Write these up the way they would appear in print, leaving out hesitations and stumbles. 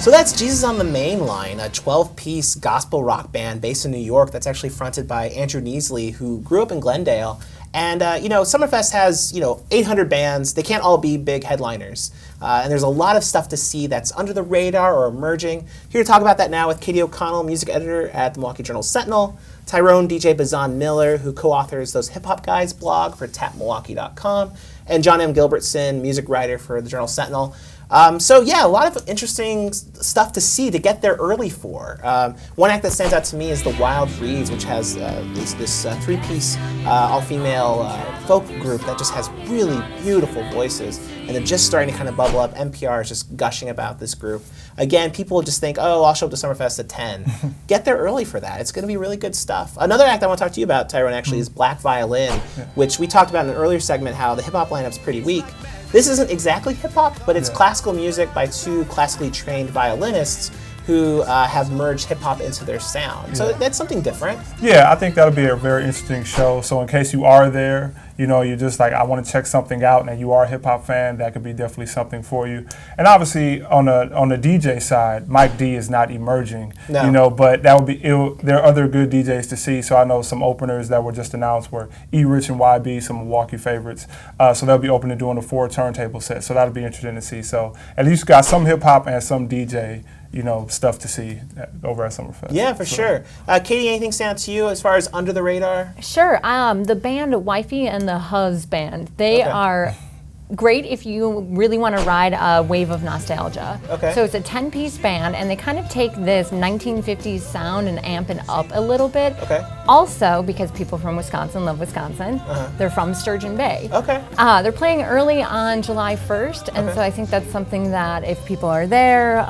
So that's Jesus on the Main Line, a 12-piece gospel rock band based in New York that's actually fronted by Andrew Neasley, who grew up in Glendale. And Summerfest has 800 bands. They can't all be big headliners. And there's a lot of stuff to see that's under the radar or emerging. Here to talk about that now with Katie O'Connell, music editor at the Milwaukee Journal Sentinel, Tyrone DJ Bazan Miller, who co-authors those Hip Hop Guys blog for tapmilwaukee.com, and John M. Gilbertson, music writer for the Journal Sentinel. A lot of interesting stuff to see, to get there early for. One act that stands out to me is the Wild Reeds, which has this three-piece all-female folk group that just has really beautiful voices, and they're just starting to kind of bubble up. NPR is just gushing about this group. Again, people just think, oh, I'll show up to Summerfest at 10. Get there early for that. It's going to be really good stuff. Another act I want to talk to you about, Tyrone, actually, is Black Violin, which we talked about in an earlier segment, how the hip-hop lineup's pretty weak. This isn't exactly hip-hop, but it's classical music by two classically trained violinists who have merged hip-hop into their sound. So that's something different. Yeah, I think that'll be a very interesting show. So in case you are there, you're just like, I want to check something out, and you are a hip-hop fan, that could be definitely something for you. And obviously, on the DJ side, Mike D is not emerging, but that would be, there are other good DJs to see. So I know some openers that were just announced were E-Rich and YB, some Milwaukee favorites. So they'll be open to doing a 4 turntable set. So that'll be interesting to see. So at least got some hip-hop and some DJ stuff to see over at Summerfest. Yeah, for sure. Katie, anything stand out to you as far as under the radar? Sure. The band Wifey and the Husband, they are great if you really want to ride a wave of nostalgia. Okay. So it's a 10-piece band, and they kind of take this 1950s sound and amp it up a little bit. Okay. Also, because people from Wisconsin love Wisconsin, they're from Sturgeon Bay. Okay. They're playing early on July 1st, and so I think that's something that if people are there,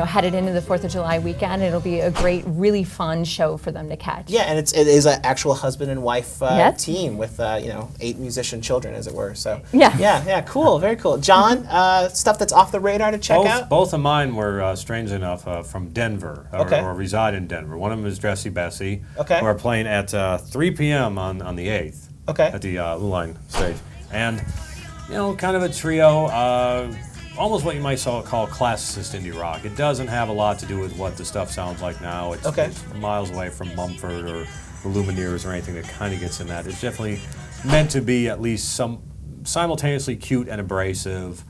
headed into the 4th of July weekend, it'll be a great, really fun show for them to catch. Yeah, and it is an actual husband and wife team with 8 musician children, as it were. So yeah, cool, very cool. John, stuff that's off the radar to check out? Both of mine were, strangely enough, from Denver, or reside in Denver. One of them is Dressy, Bessy, who are playing at 3 p.m. on the 8th at the Uline stage. And, kind of a trio, almost what you might call classicist indie rock. It doesn't have a lot to do with what the stuff sounds like now. It's miles away from Mumford or the Lumineers or anything that kind of gets in that. It's definitely meant to be at least simultaneously cute and abrasive,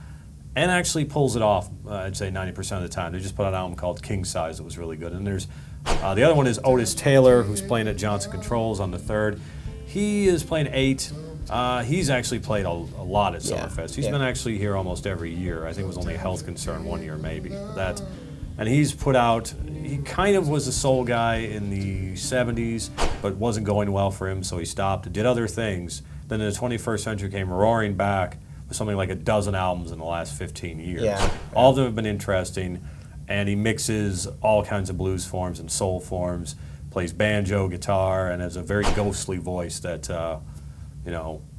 and actually pulls it off, I'd say 90% of the time. They just put out an album called King Size that was really good. And there's the other one is Otis Taylor, who's playing at Johnson Controls on the 3rd. He is playing 8. He's actually played a lot at Summerfest. He's been actually here almost every year. I think it was only a health concern one year maybe. And he's put out, he kind of was a soul guy in the 70s, but wasn't going well for him, so he stopped, did other things. Then in the 21st century came roaring back with something like a dozen albums in the last 15 years. All of them have been interesting, and he mixes all kinds of blues forms and soul forms, plays banjo, guitar, and has a very ghostly voice that, has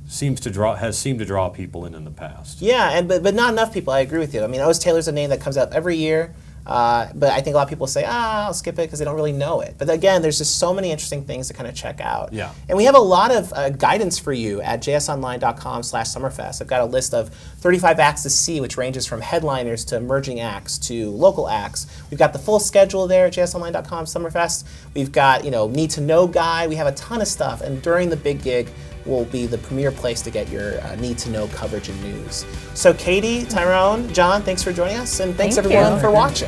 seemed to draw people in the past. Yeah, but not enough people. I agree with you. I mean, Otis Taylor's a name that comes up every year. But I think a lot of people say, I'll skip it because they don't really know it. But again, there's just so many interesting things to kind of check out. Yeah. And we have a lot of guidance for you at jsonline.com/Summerfest. I've got a list of 35 acts to see, which ranges from headliners to emerging acts to local acts. We've got the full schedule there at jsonline.com/Summerfest. We've got, need to know guide. We have a ton of stuff. And during the big gig, will be the premier place to get your need-to-know coverage and news. So Katie, Tyrone, John, thanks for joining us, and thanks everyone for watching.